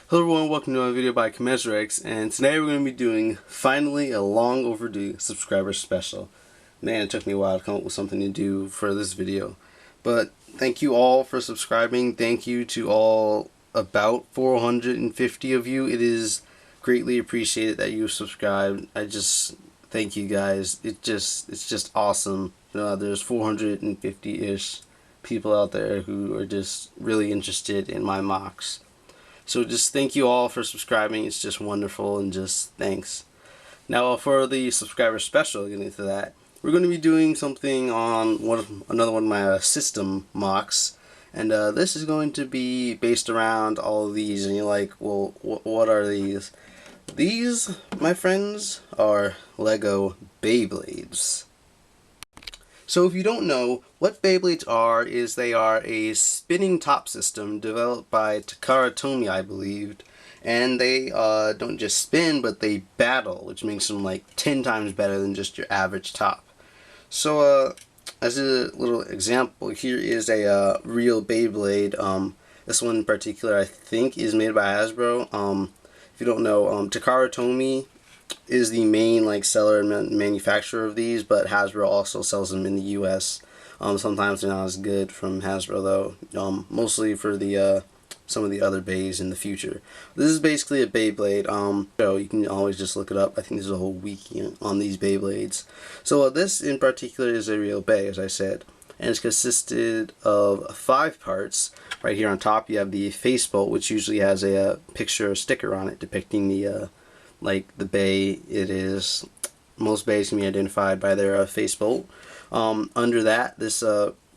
Hello everyone, welcome to my video by Kamezarex, and today we're going to be doing, finally, a long overdue subscriber special. Man, it took me a while to come up with something to do for this video. But thank you all for subscribing. Thank you to all about 450 of you. It is greatly appreciated that you subscribed. I just thank you guys. It's just awesome. There's 450-ish people out there who are just really interested in my mocks. So just thank you all for subscribing. It's just wonderful, and just thanks. Now for the subscriber special, getting into that, we're going to be doing something on another one of my system mocks, and this is going to be based around all of these. And you're like, well, what are these? These, my friends, are Lego Beyblades. So if you don't know, what Beyblades are is they are a spinning top system developed by Takara, I believe, and they don't just spin, but they battle, which makes them like 10 times better than just your average top. So as a little example, here is a real Beyblade. This one in particular I think is made by Hasbro. If you don't know, Takara is the main seller and manufacturer of these, but Hasbro also sells them in the US. Sometimes they're not as good from Hasbro though, mostly for the some of the other bays in the future. This is basically a Beyblade, so you can always just look it up. I think there's a whole wiki on these Beyblades. So this in particular is a real bay, as I said, and it's consisted of 5 parts. Right here on top you have the face bolt, which usually has a picture or sticker on it depicting the the bay it is. Most bays can be identified by their face bolt. Under that, this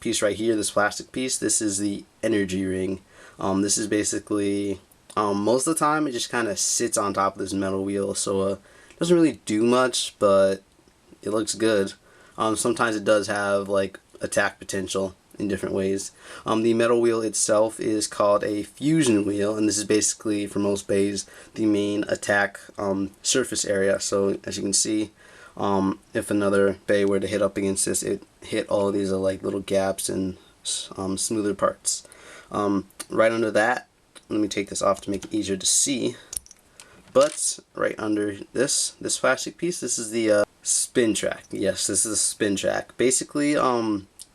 piece right here, this plastic piece, this is the energy ring. This is basically, most of the time it just kind of sits on top of this metal wheel, so it doesn't really do much, but it looks good. Sometimes it does have attack potential in different ways. The metal wheel itself is called a fusion wheel, and this is basically, for most bays, the main attack surface area. So as you can see, if another bay were to hit up against this, it hit all of these little gaps and smoother parts. Right under that, let me take this off to make it easier to see, but right under this plastic piece, this is the spin track. Yes, this is a spin track. Basically,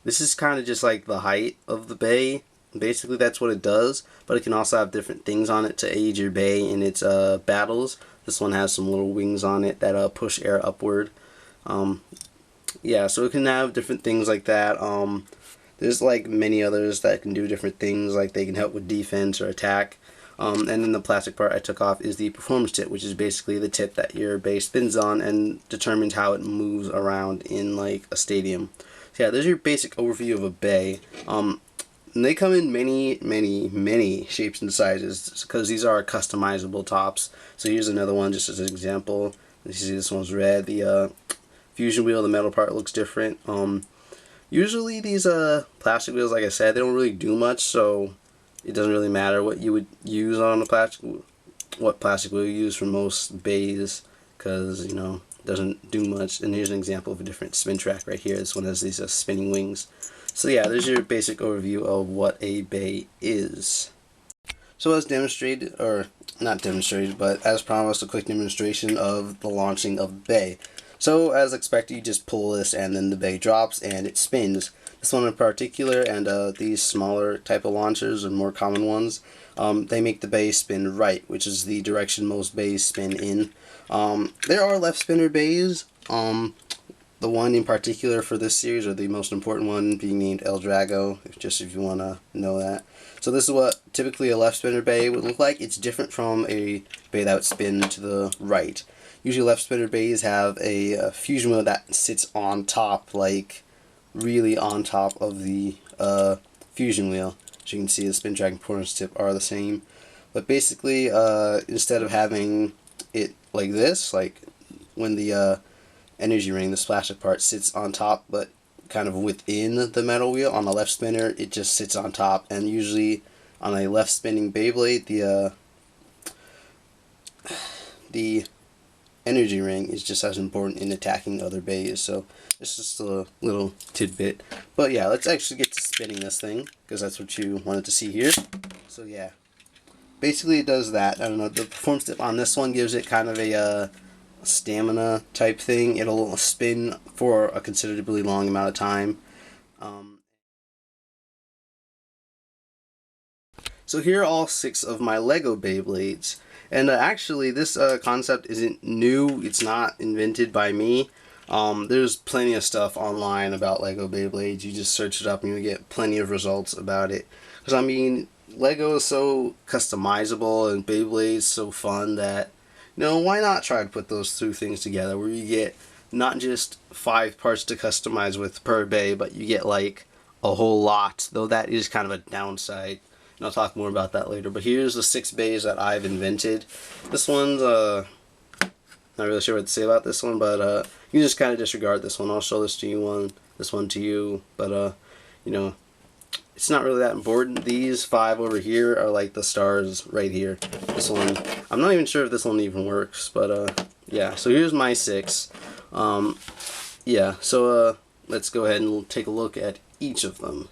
this is kind of just like the height of the bay. Basically that's what it does, but it can also have different things on it to aid your bay in its battles. This one has some little wings on it that push air upward. Yeah, so it can have different things like that. There's many others that can do different things, like they can help with defense or attack. And then the plastic part I took off is the performance tip, which is basically the tip that your bay spins on and determines how it moves around in a stadium. So yeah, there's your basic overview of a bay. And they come in many shapes and sizes, because these are customizable tops. So here's another one just as an example. You see this one's red. The fusion wheel, the metal part, looks different. Usually these plastic wheels, like I said, they don't really do much, so it doesn't really matter what you would use on a what plastic wheel you use for most bays, because it doesn't do much. And here's an example of a different spin track right here. This one has these spinning wings. So yeah, there's your basic overview of what a bay is. So as demonstrated, or not demonstrated, but as promised, a quick demonstration of the launching of the bay. So as expected, you just pull this and then the bay drops and it spins. This one in particular, and these smaller type of launchers, or more common ones, they make the bay spin right, which is the direction most bays spin in. There are left spinner bays. The one in particular for this series, or the most important one, being named El Drago, if you want to know that. So this is what typically a left spinner bay would look like. It's different from a bay that would spin to the right. Usually left spinner bays have a fusion wheel that sits on top, really on top of the fusion wheel. As you can see, the spin track and performance tip are the same. But basically, instead of having it like this, when the energy ring, the plastic part, sits on top but kind of within the metal wheel, on a left spinner it just sits on top. And usually on a left spinning Beyblade, the energy ring is just as important in attacking other bays. So it's just a little tidbit. But yeah, let's actually get to spinning this thing, because that's what you wanted to see here. So yeah, basically it does that. I don't know, the performance dip on this one gives it kind of a stamina type thing. It'll spin for a considerably long amount of time. So here are all 6 of my Lego Beyblades. And actually, this concept isn't new. It's not invented by me. There's plenty of stuff online about Lego Beyblades. You just search it up and you get plenty of results about it. Because, I mean, Lego is so customizable and Beyblade's so fun that, you know, why not try to put those 2 things together where you get not just 5 parts to customize with per Bey, but you get like a whole lot, though that is kind of a downside. And I'll talk more about that later. But here's the 6 Beys that I've invented. This one's, not really sure what to say about this one, but you just kind of disregard this one. I'll show this to you this one to you, but you know, it's not really that important. These 5 over here are like the stars right here. This one, I'm not even sure if this one even works, but yeah. So here's my 6. Yeah. So let's go ahead and take a look at each of them.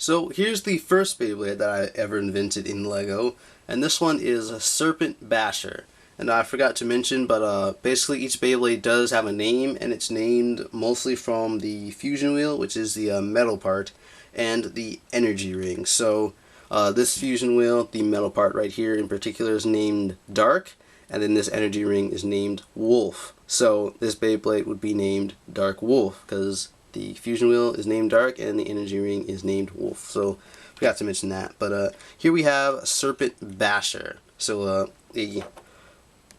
So here's the first Beyblade that I ever invented in Lego, and this one is a Serpent Basher. And I forgot to mention, but basically each Beyblade does have a name, and it's named mostly from the fusion wheel, which is the metal part, and the energy ring. So this fusion wheel, the metal part right here in particular, is named Dark, and then this energy ring is named Wolf. So this Beyblade would be named Dark Wolf, because the fusion wheel is named Dark and the energy ring is named Wolf. So forgot to mention that. But here we have Serpent Basher. So the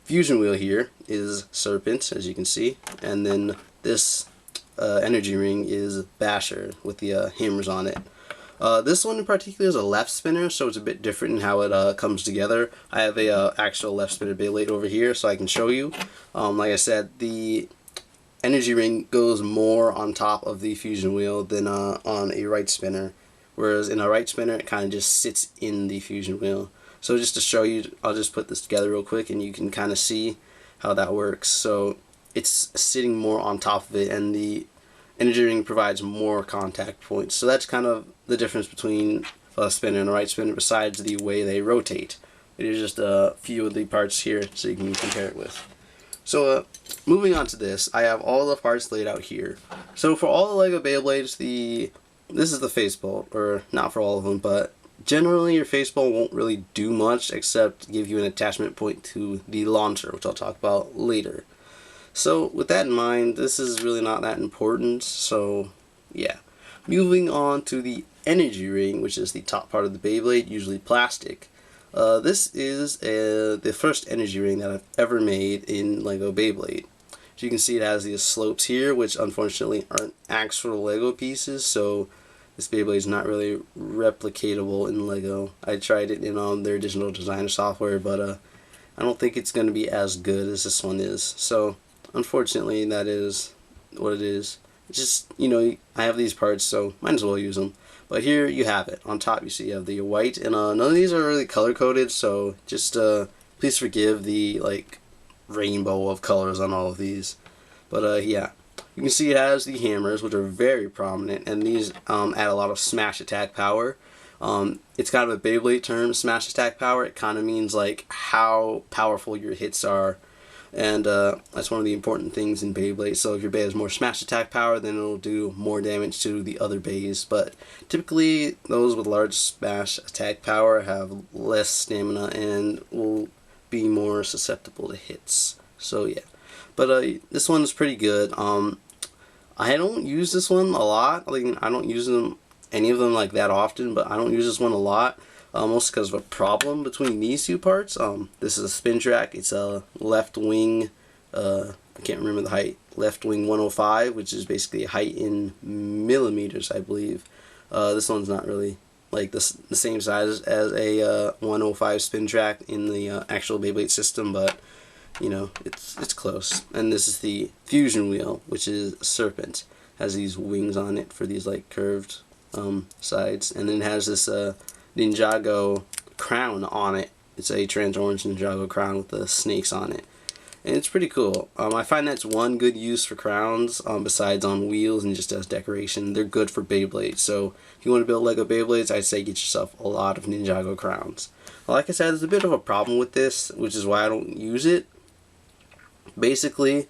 fusion wheel here is Serpent, as you can see, and then this energy ring is Basher with the hammers on it. This one in particular is a left spinner, so it's a bit different in how it comes together. I have a actual left spinner Beyblade over here, so I can show you. Like I said, the energy ring goes more on top of the fusion wheel than on a right spinner, whereas in a right spinner it kind of just sits in the fusion wheel. So just to show you, I'll just put this together real quick and you can kind of see how that works. So it's sitting more on top of it, and the energy ring provides more contact points. So that's kind of the difference between a spinner and a right spinner, besides the way they rotate. It is just a few of the parts here so you can compare it with. So moving on to this, I have all the parts laid out here. So for all the Lego Beyblades, this is the face bolt, or not for all of them, but generally your face bolt won't really do much except give you an attachment point to the launcher, which I'll talk about later. So with that in mind, this is really not that important, so yeah. Moving on to the energy ring, which is the top part of the Beyblade, usually plastic. This is the first energy ring that I've ever made in Lego Beyblade. As you can see, it has these slopes here, which unfortunately aren't actual Lego pieces, so this Beyblade is not really replicatable in Lego. I tried it in their digital designer software, but I don't think it's going to be as good as this one is. So unfortunately, that is what it is. It's just, you know, I have these parts, so might as well use them. But here you have it. On top you see you have the white, and none of these are really color coded, so just please forgive the like rainbow of colors on all of these. But yeah, you can see it has the hammers, which are very prominent, and these add a lot of smash attack power. It's kind of a Beyblade term, smash attack power. It kind of means like how powerful your hits are. And that's one of the important things in Beyblade. So if your Bey has more smash attack power, then it'll do more damage to the other Beys. But typically, those with large smash attack power have less stamina and will be more susceptible to hits. So yeah, but this one is pretty good. I don't use this one a lot. Like, I don't use any of them like that often, but I don't use this one a lot. Mostly because of a problem between these 2 parts. This is a spin track. It's a left wing, I can't remember the height, left wing 105, which is basically a height in millimeters, I believe. This one's not really like the same size as a 105 spin track in the actual Beyblade system, but you know, it's close. And this is the fusion wheel, which is Serpent. Has these wings on it for these like curved sides, and then it has this Ninjago crown on it. It's a trans orange Ninjago crown with the snakes on it, and it's pretty cool. I find that's one good use for crowns, besides on wheels and just as decoration. They're good for Beyblades, so if you want to build Lego Beyblades, I'd say get yourself a lot of Ninjago crowns. Like I said, there's a bit of a problem with this, which is why I don't use it. Basically,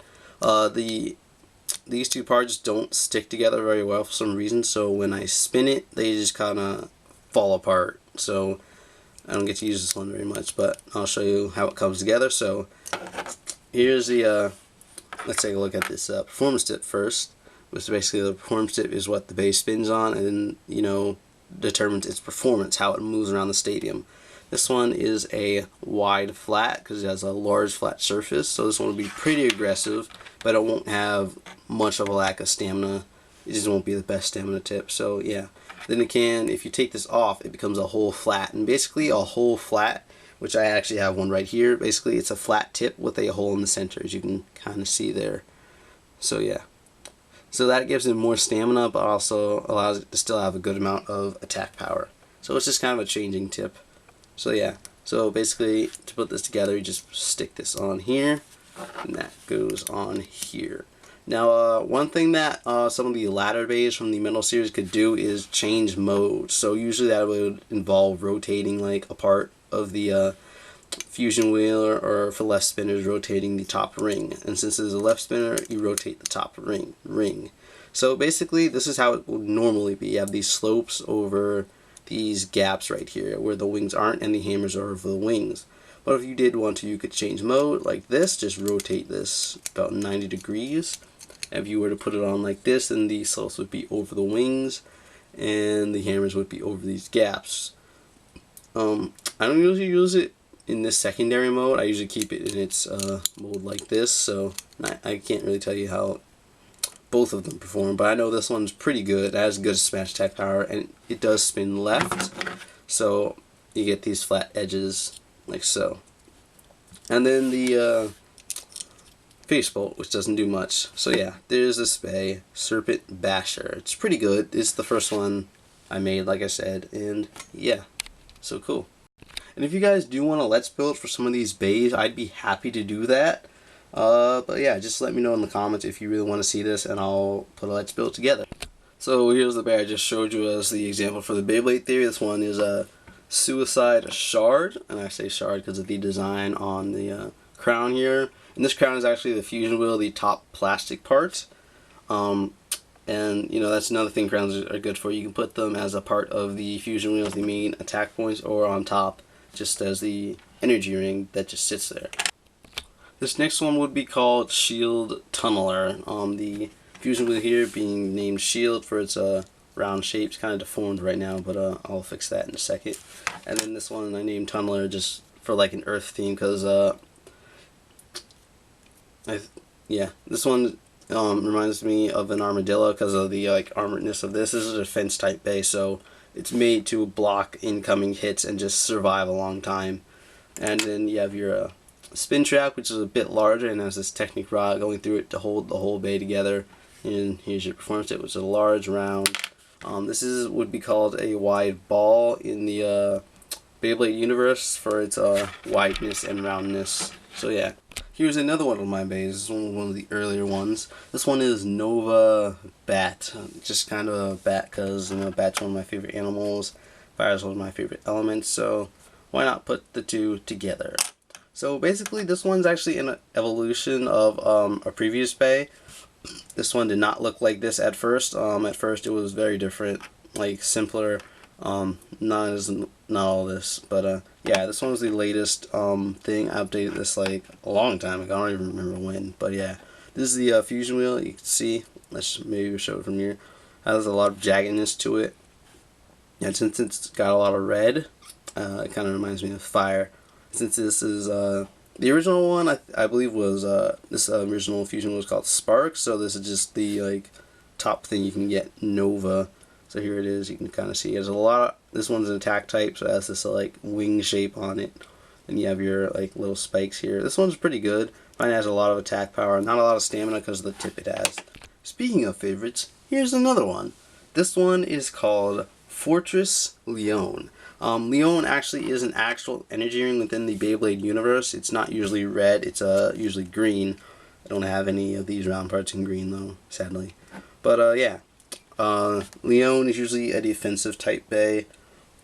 these two parts don't stick together very well for some reason, so when I spin it, they just kind of fall apart. So I don't get to use this one very much, but I'll show you how it comes together. So here's the, let's take a look at this performance tip first, which basically the performance tip is what the base spins on, and then, you know, determines its performance, how it moves around the stadium. This one is a wide flat because it has a large flat surface, so this one will be pretty aggressive, but it won't have much of a lack of stamina. It just won't be the best stamina tip. So yeah. Then again, if you take this off, it becomes a whole flat, and basically a whole flat, which I actually have one right here. Basically, it's a flat tip with a hole in the center, as you can kind of see there. So yeah. So that gives it more stamina, but also allows it to still have a good amount of attack power. So it's just kind of a changing tip. So yeah, so basically to put this together, you just stick this on here, and that goes on here. Now, one thing that some of the ladder bays from the Metal series could do is change mode. So usually that would involve rotating like a part of the fusion wheel, or for left spinners, rotating the top ring. And since it's a left spinner, you rotate the top ring. So basically, this is how it would normally be. You have these slopes over these gaps right here where the wings aren't, and the hammers are over the wings. But if you did want to, you could change mode like this. Just rotate this about 90 degrees. If you were to put it on like this, then the slopes would be over the wings, and the hammers would be over these gaps. I don't usually use it in this secondary mode. I usually keep it in its mode like this, so I can't really tell you how both of them perform, but I know this one's pretty good. It has good smash attack power, and it does spin left, so you get these flat edges like so. And then the face bolt, which doesn't do much. So yeah, there's this bay, Serpent Basher. It's pretty good. It's the first one I made, like I said, and yeah, so cool. And if you guys do want a let's build for some of these bays, I'd be happy to do that. But yeah, just let me know in the comments if you really want to see this, and I'll put a let's build together. So here's the bay I just showed you as the example for the Beyblade theory. This one is a Suicide Shard, and I say shard because of the design on the crown here. And this crown is actually the fusion wheel, the top plastic part. And you know, that's another thing crowns are good for. You can put them as a part of the fusion wheels, the main attack points, or on top just as the energy ring that just sits there. This next one would be called Shield Tunneler. The fusion wheel here being named Shield for its round shape. It's kind of deformed right now, but I'll fix that in a second. And then this one I named Tunneler just for like an Earth theme, because this one reminds me of an armadillo because of the like armoredness of this. This is a defense type base, so it's made to block incoming hits and just survive a long time. And then you have your spin track, which is a bit larger and has this Technic rod going through it to hold the whole bay together. And here's your performance tip, which is a large round. This would be called a wide ball in the Beyblade universe for its wideness and roundness. So yeah. Here's another one of my bays. This is one of the earlier ones. This one is Nova Bat. Just kind of a bat because, you know, bat's one of my favorite animals. Fire is one of my favorite elements, so why not put the two together? So basically this one's actually an evolution of a previous bay. This one did not look like this at first. At first it was very different, like simpler. Not all this, but yeah, this one was the latest thing. I updated this like a long time ago. I don't even remember when, but yeah, this is the fusion wheel. You can see, let's maybe show it from here. It has a lot of jaggedness to it, and since it's got a lot of red, it kind of reminds me of fire. Since this is the original one, I believe was this original fusion was called Spark, so this is just the like top thing you can get, Nova. So here it is. You can kind of see there's a lot. This one's an attack type, so it has this like wing shape on it. And you have your like little spikes here. This one's pretty good. Mine has a lot of attack power, not a lot of stamina because of the tip it has. Speaking of favorites, here's another one. This one is called Fortress Leon. Leon actually is an actual energy ring within the Beyblade universe. It's not usually red. It's usually green. I don't have any of these round parts in green though, sadly. But yeah. Leon is usually a defensive type bay.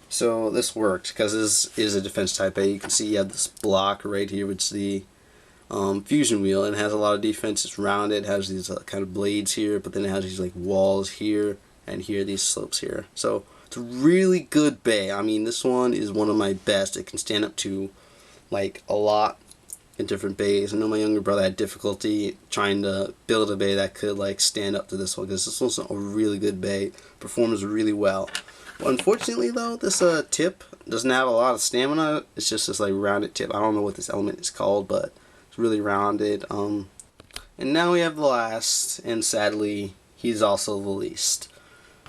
So this worked because this is a defense type A. You can see you have this block right here, which is the fusion wheel, and it has a lot of defense. It's rounded, it has these kind of blades here, but then it has these like walls here and here, these slopes here. So it's a really good bay. I mean, this one is one of my best. It can stand up to like a lot in different bays. I know my younger brother had difficulty trying to build a bay that could like stand up to this one, because this one's a really good bay, performs really well. But unfortunately though, this tip doesn't have a lot of stamina. It's just this like rounded tip. I don't know what this element is called, but it's really rounded. And now we have the last, and sadly he's also the least.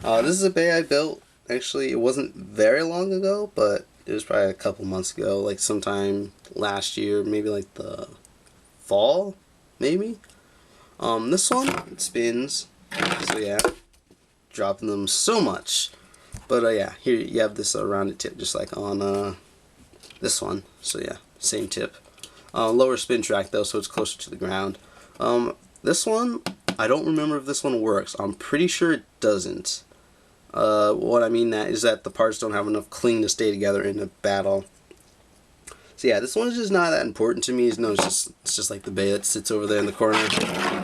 This is a bay I built. Actually, it wasn't very long ago, but it was probably a couple months ago, like sometime last year, maybe like the fall, maybe. This one, it spins, so yeah, dropping them so much. But yeah, here you have this rounded tip, just like on this one. So yeah, same tip. Lower spin track though, so it's closer to the ground. This one, I don't remember if this one works. I'm pretty sure it doesn't. What I mean is that the parts don't have enough cling to stay together in a battle. So yeah, this one's just not that important to me. No, it's just like the bay that sits over there in the corner.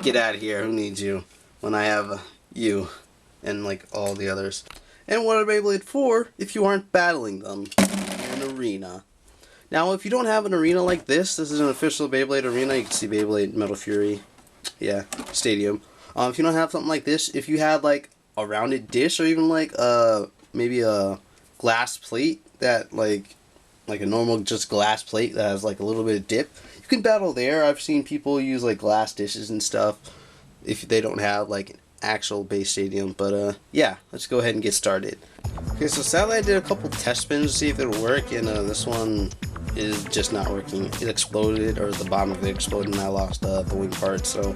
Get out of here, who needs you? When I have you and like all the others. And what are Beyblade for if you aren't battling them in an arena? Now, if you don't have an arena like this is an official Beyblade arena. You can see Beyblade Metal Fury, yeah, Stadium. If you don't have something like this, if you had like a rounded dish, or even like maybe a glass plate that like a normal just glass plate that has like a little bit of dip, you can battle there. I've seen people use like glass dishes and stuff if they don't have like an actual base stadium. But yeah, let's go ahead and get started. Okay, so sadly I did a couple test spins to see if it'll work, and this one is just not working. It exploded, or the bottom of it exploded, and I lost the wing part, so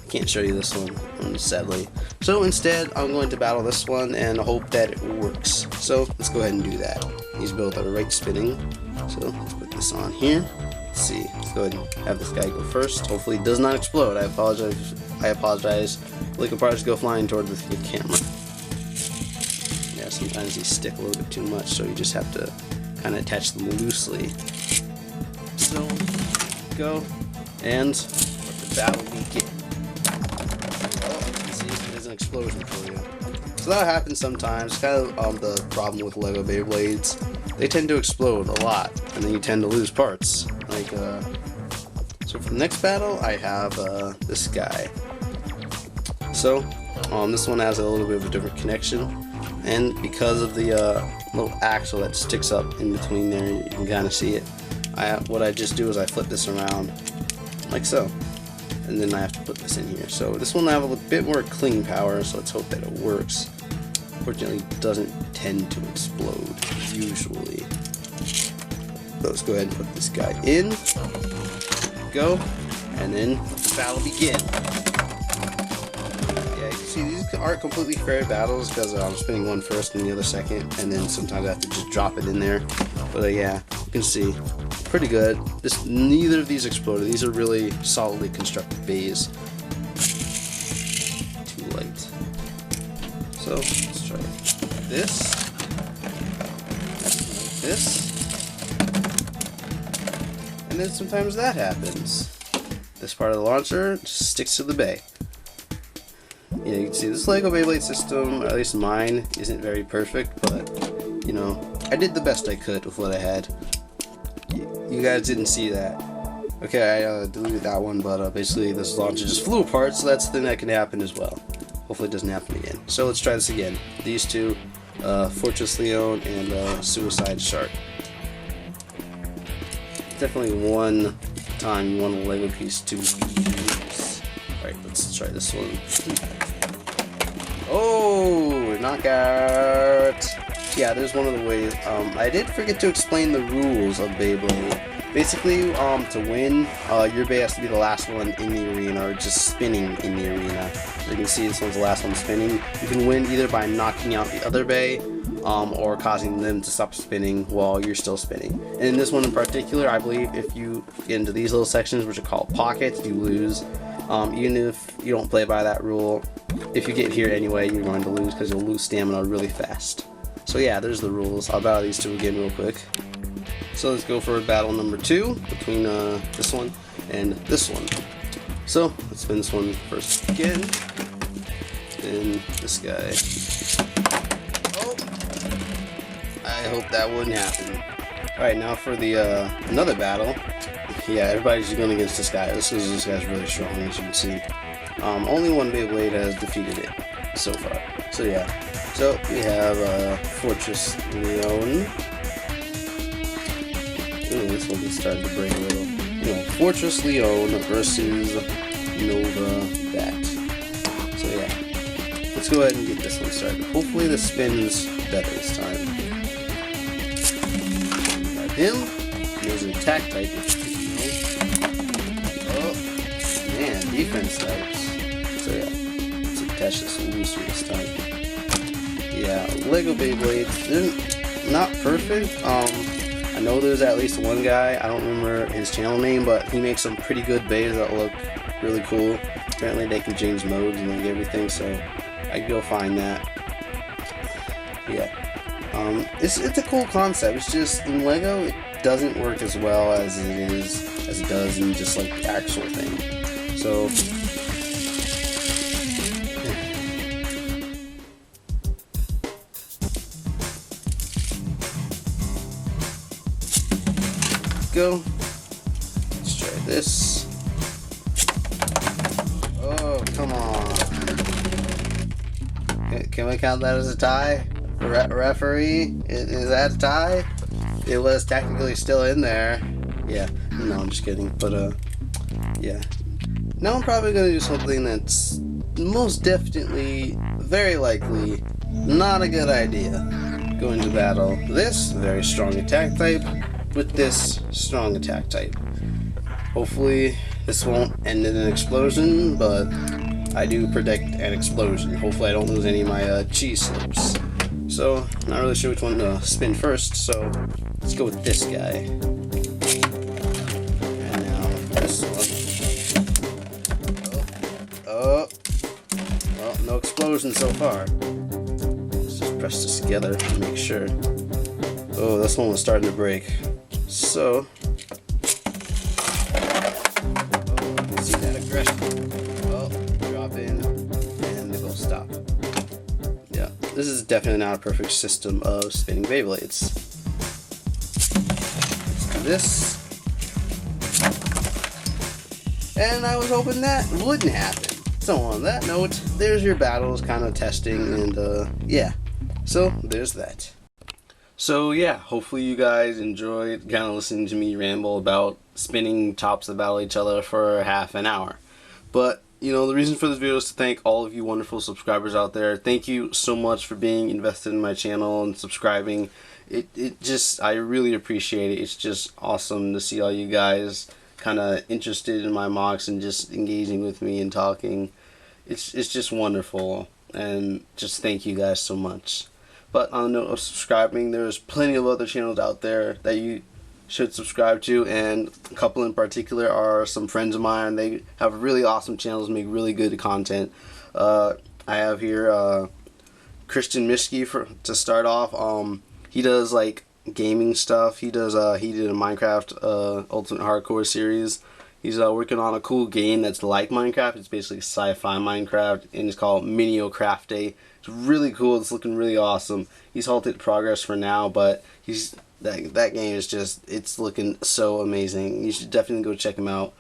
can't show you this one, sadly. So instead, I'm going to battle this one and hope that it works. So let's go ahead and do that. He's built a right spinning, so let's put this on here. Let's see. Let's go ahead and have this guy go first. Hopefully, it does not explode. I apologize. Liquid parts go flying toward the camera. Yeah, sometimes these stick a little bit too much, so you just have to kind of attach them loosely. So go, and the battle begins. Explosion for you. So that happens sometimes. It's kind of the problem with Lego Beyblades. They tend to explode a lot, and then you tend to lose parts. Like, so for the next battle, I have this guy. So, this one has a little bit of a different connection, and because of the little axle that sticks up in between there, you can kind of see it. What I just do is I flip this around, like so. And then I have to put this in here. So this one I have a bit more cling power, so let's hope that it works. Fortunately, it doesn't tend to explode, usually. So let's go ahead and put this guy in. Go. And then let the battle begin. Yeah, you can see these aren't completely fair battles, because I'm spinning one first and the other second, and then sometimes I have to just drop it in there. But yeah, you can see. Pretty good. Neither of these exploded. These are really solidly constructed bays. Too light. So let's try this. And then sometimes that happens. This part of the launcher just sticks to the bay. Yeah, you can see this Lego Beyblade system, or at least mine, isn't very perfect, but you know, I did the best I could with what I had. You guys didn't see that. Okay, I deleted that one, but basically this launcher just flew apart, so that's the thing that can happen as well. Hopefully it doesn't happen again. So let's try this again. These two, Fortress Leon and Suicide Shark. Definitely one time you want a Lego piece to use. Alright, let's try this one. Oh, knockout! Yeah, there's one of the ways. I did forget to explain the rules of Beyblade. Basically, to win, your bay has to be the last one in the arena, or just spinning in the arena. As you can see, this one's the last one spinning. You can win either by knocking out the other bay, or causing them to stop spinning while you're still spinning. And in this one in particular, I believe if you get into these little sections, which are called pockets, you lose. Even if you don't play by that rule, if you get here anyway, you're going to lose, because you'll lose stamina really fast. So yeah, there's the rules. I'll battle these two again real quick. So let's go for battle number 2 between this one and this one. So let's spin this one first again. And this guy. Oh, I hope that wouldn't happen. Alright, now for the another battle. Yeah, everybody's going against this guy. This guy's really strong, as you can see. Only one Beyblade has defeated it so far. So yeah. So we have Fortress Leone. Ooh, this one started to break a little. Fortress Leone versus Nova Bat. So yeah. Let's go ahead and get this one started. Hopefully the spin's better this time. Got him. There's an attack type. Oh, man, defense types. So yeah, let's attach this looser this time. Yeah, Lego Beyblades, they're not perfect. I know there's at least one guy, I don't remember his channel name, but he makes some pretty good bays that look really cool. Apparently they can change modes and like everything, so I can go find that. Yeah, it's a cool concept. It's just in Lego it doesn't work as well as it does in just like the actual thing. So go. Let's try this. Oh, come on. Can we count that as a tie? Referee? Is that a tie? It was technically still in there. Yeah. No, I'm just kidding. But, yeah. Now I'm probably going to do something that's most definitely, very likely, not a good idea. Going to battle this very strong attack type with this strong attack type. Hopefully this won't end in an explosion, but I do predict an explosion. Hopefully I don't lose any of my cheese slips. So, not really sure which one to spin first, so let's go with this guy. And now this one. Oh, no explosion so far. Let's just press this together to make sure. Oh, this one was starting to break. So, see that aggression. Oh, drop in, and it'll stop. Yeah, this is definitely not a perfect system of spinning Beyblades. Let's do this. And I was hoping that wouldn't happen. So on that note, there's your battles kind of testing, and yeah. So, there's that. So yeah, hopefully you guys enjoyed kind of listening to me ramble about spinning tops that battle each other for half an hour. But, the reason for this video is to thank all of you wonderful subscribers out there. Thank you so much for being invested in my channel and subscribing. I really appreciate it. It's just awesome to see all you guys kind of interested in my mocks and just engaging with me and talking. It's just wonderful, and just thank you guys so much. But on the note of subscribing, there's plenty of other channels out there that you should subscribe to, and a couple in particular are some friends of mine. They have really awesome channels, make really good content. I have here Kristian Mischke to start off. He does like gaming stuff. He did a Minecraft Ultimate Hardcore series. He's working on a cool game that's like Minecraft. It's basically sci-fi Minecraft, and it's called Miniocraft Day. It's really cool. It's looking really awesome. He's halted progress for now, but that game is it's looking so amazing. You should definitely go check him out.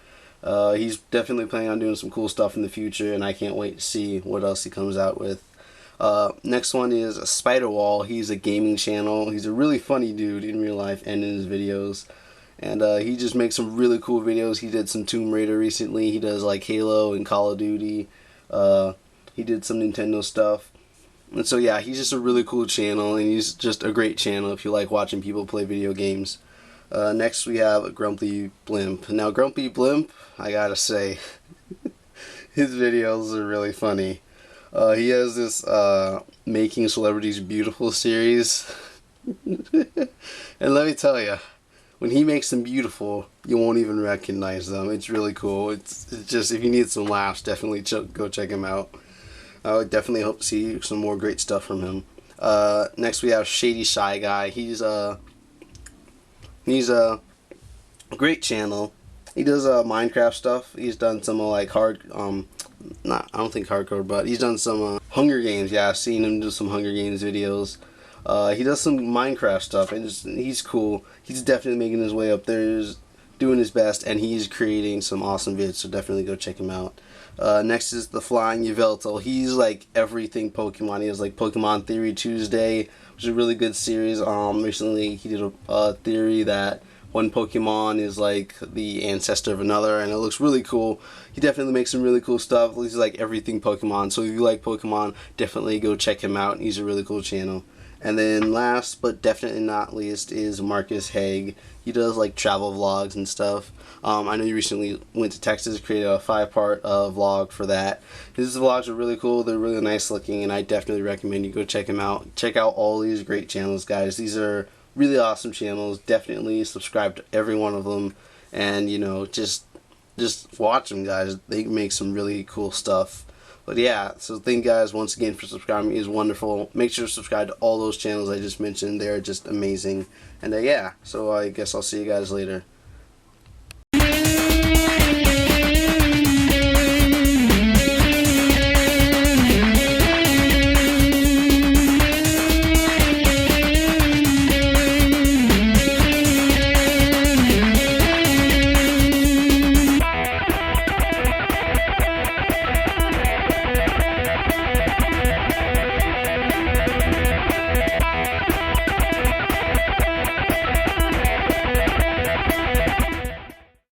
He's definitely planning on doing some cool stuff in the future, and I can't wait to see what else he comes out with. Next one is Spyderwall. He's a gaming channel. He's a really funny dude in real life and in his videos. And he just makes some really cool videos. He did some Tomb Raider recently. He does like Halo and Call of Duty. He did some Nintendo stuff. And so yeah, he's just a really cool channel, and he's just a great channel if you like watching people play video games. Next we have GrumpyBlimp. Now GrumpyBlimp, I gotta say, his videos are really funny. He has this Making Celebrities Beautiful series. And let me tell you, when he makes them beautiful, you won't even recognize them. It's really cool. It's just, if you need some laughs, definitely go check him out. I would definitely hope to see some more great stuff from him. Next we have Shadyshyguy. He's a great channel. He does Minecraft stuff. He's done some like I don't think hardcore, but he's done some Hunger Games. Yeah, I've seen him do some Hunger Games videos. He does some Minecraft stuff, and he's cool. He's definitely making his way up there. He's doing his best, and he's creating some awesome vids, so definitely go check him out. Next is Theflyingyveltal. He's like everything Pokemon. He has like Pokemon Theory Tuesday, which is a really good series. Recently he did a theory that one Pokemon is like the ancestor of another, and it looks really cool. He definitely makes some really cool stuff. He's like everything Pokemon, so if you like Pokemon, definitely go check him out. He's a really cool channel. And then last but definitely not least is Hague. He does like travel vlogs and stuff. I know you recently went to Texas, created a 5-part vlog for that. His vlogs are really cool. They're really nice looking, and I definitely recommend you go check him out. Check out all these great channels, guys. These are really awesome channels. Definitely subscribe to every one of them, and you know, just watch them, guys. They make some really cool stuff. But yeah, so thank you guys once again for subscribing. It is wonderful. Make sure to subscribe to all those channels I just mentioned. They're just amazing. And yeah, so I guess I'll see you guys later.